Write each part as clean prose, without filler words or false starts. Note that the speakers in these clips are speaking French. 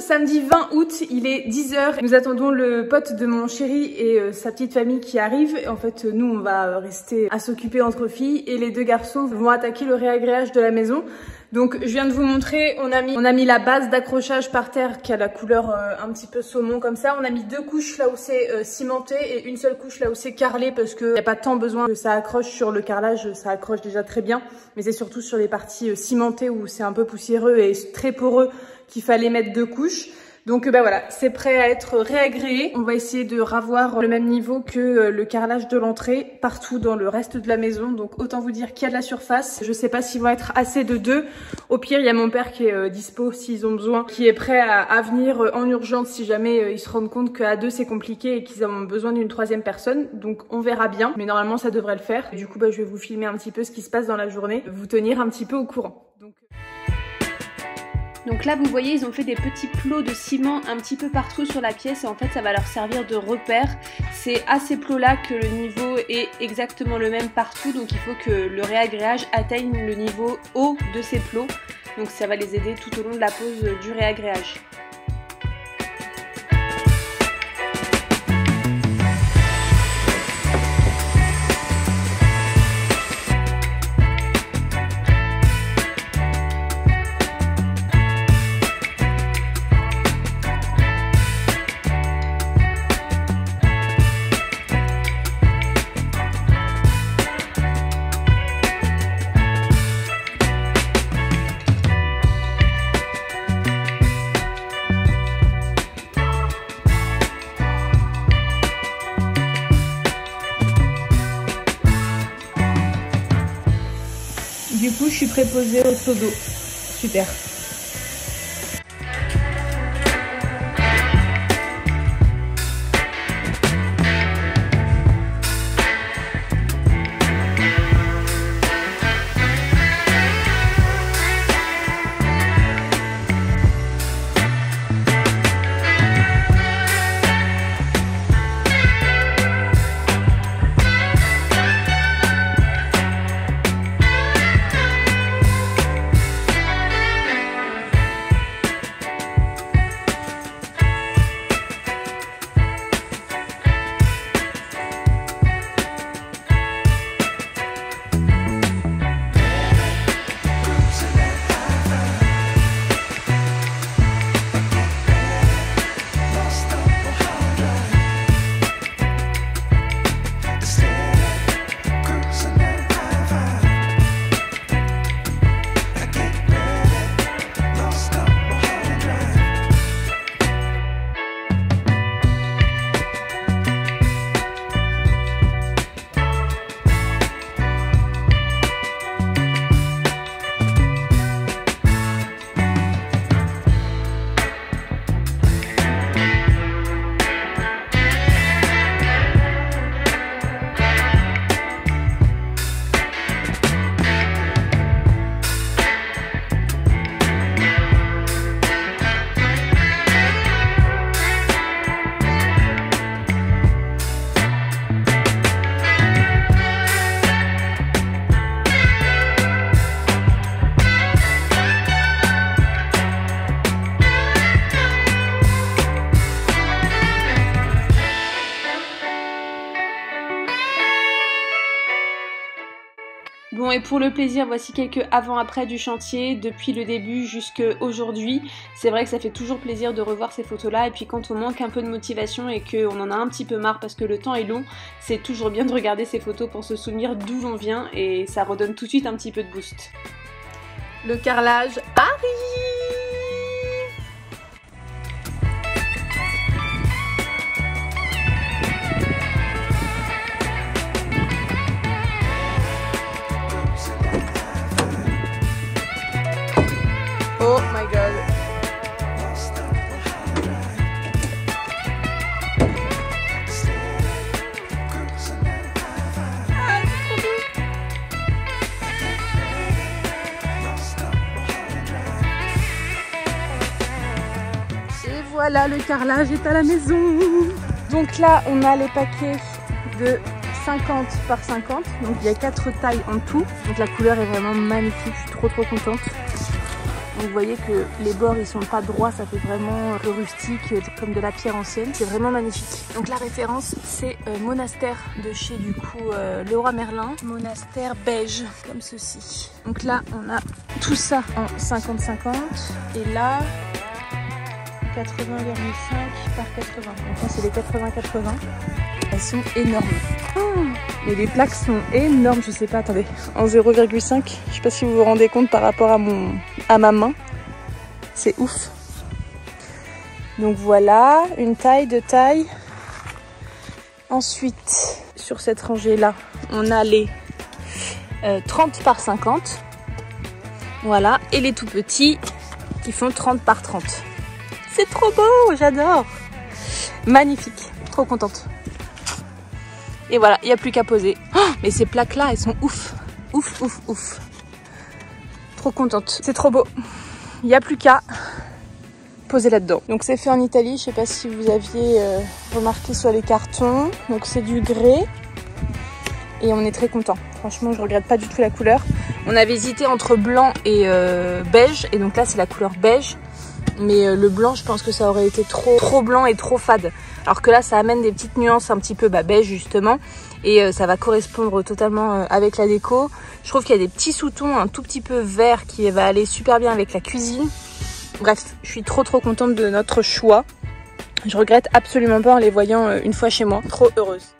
samedi 20 août, il est 10 h. Nous attendons le pote de mon chéri et sa petite famille qui arrive. En fait, nous, on va rester à s'occuper entre filles et les deux garçons vont attaquer le réagréage de la maison. Donc je viens de vous montrer, on a mis la base d'accrochage par terre qui a la couleur un petit peu saumon comme ça. On a mis 2 couches là où c'est cimenté et une seule couche là où c'est carrelé parce qu'il n'y a pas tant besoin que ça accroche sur le carrelage, ça accroche déjà très bien. Mais c'est surtout sur les parties cimentées où c'est un peu poussiéreux et très poreux qu'il fallait mettre 2 couches. Donc bah voilà, c'est prêt à être réagréé. On va essayer de ravoir le même niveau que le carrelage de l'entrée partout dans le reste de la maison. Donc autant vous dire qu'il y a de la surface. Je sais pas s'ils vont être assez de 2. Au pire, il y a mon père qui est dispo s'ils ont besoin, qui est prêt à venir en urgence si jamais ils se rendent compte qu'à 2 c'est compliqué et qu'ils ont besoin d'une 3e personne. Donc on verra bien, mais normalement ça devrait le faire. Du coup, bah, je vais vous filmer un petit peu ce qui se passe dans la journée, vous tenir un petit peu au courant. Donc là vous voyez ils ont fait des petits plots de ciment un petit peu partout sur la pièce et en fait ça va leur servir de repère. C'est à ces plots là que le niveau est exactement le même partout, donc il faut que le réagréage atteigne le niveau haut de ces plots. Donc ça va les aider tout au long de la pose du réagréage. Du coup, je suis préposée au seau d'eau. Super. Bon, et pour le plaisir, voici quelques avant-après du chantier, depuis le début jusqu'à aujourd'hui. C'est vrai que ça fait toujours plaisir de revoir ces photos-là, et puis quand on manque un peu de motivation et qu'on en a un petit peu marre parce que le temps est long, c'est toujours bien de regarder ces photos pour se souvenir d'où l'on vient, et ça redonne tout de suite un petit peu de boost. Le carrelage arrive! Oh my god. Et voilà, le carrelage est à la maison. Donc là, on a les paquets de 50 par 50. Donc il y a 4 tailles en tout. Donc la couleur est vraiment magnifique, je suis trop contente. vous voyez que les bords ils sont pas droits, ça fait vraiment rustique, comme de la pierre ancienne. C'est vraiment magnifique. Donc la référence c'est monastère de chez du coup Leroy Merlin. Monastère beige comme ceci. Donc là on a tout ça en 50-50 et là 80,5 par 80. Donc là c'est les 80-80. Elles sont énormes. Oh, mais les plaques sont énormes, je sais pas, attendez. En 0,5, je sais pas si vous vous rendez compte par rapport à ma main. C'est ouf. Donc voilà, une taille, deux tailles. Ensuite, sur cette rangée là, on a les 30 par 50. Voilà, et les tout petits qui font 30 par 30. C'est trop beau, j'adore. Magnifique, trop contente. Et voilà, il n'y a plus qu'à poser. Oh, mais ces plaques-là, elles sont ouf. Ouf, ouf, ouf. Trop contente. C'est trop beau. Il n'y a plus qu'à poser là-dedans. Donc c'est fait en Italie. Je ne sais pas si vous aviez remarqué sur les cartons. Donc c'est du grès. Et on est très content. Franchement, je regrette pas du tout la couleur. On avait hésité entre blanc et beige. Et donc là, c'est la couleur beige. Mais le blanc, je pense que ça aurait été trop blanc et trop fade. Alors que là, ça amène des petites nuances un petit peu beige justement. Et ça va correspondre totalement avec la déco. Je trouve qu'il y a des petits sous-tons un tout petit peu vert qui va aller super bien avec la cuisine. Bref, je suis trop contente de notre choix. Je regrette absolument pas en les voyant une fois chez moi. Trop heureuse.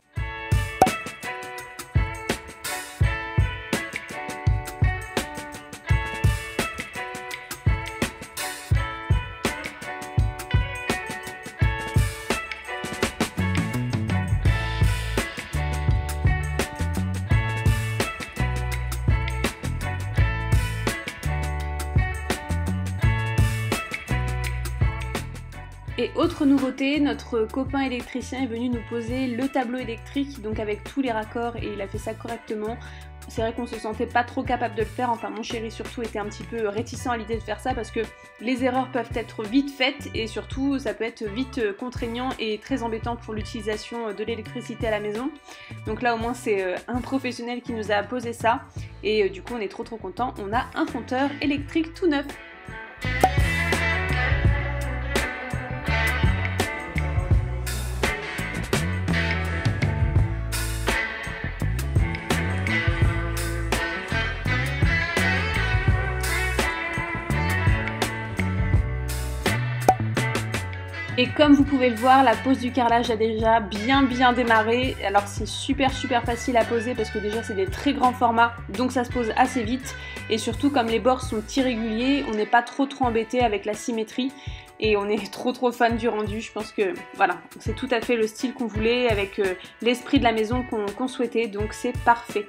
Et autre nouveauté, notre copain électricien est venu nous poser le tableau électrique, donc avec tous les raccords, et il a fait ça correctement. C'est vrai qu'on se sentait pas trop capable de le faire, enfin mon chéri surtout était un petit peu réticent à l'idée de faire ça parce que les erreurs peuvent être vite faites et surtout ça peut être vite contraignant et très embêtant pour l'utilisation de l'électricité à la maison. Donc là au moins c'est un professionnel qui nous a posé ça et du coup on est trop content, on a un compteur électrique tout neuf. Et comme vous pouvez le voir, la pose du carrelage a déjà bien démarré. Alors c'est super facile à poser parce que déjà c'est des très grands formats, donc ça se pose assez vite. Et surtout comme les bords sont irréguliers, on n'est pas trop embêté avec la symétrie. Et on est trop fan du rendu. Je pense que voilà, c'est tout à fait le style qu'on voulait avec l'esprit de la maison qu'on souhaitait, donc c'est parfait.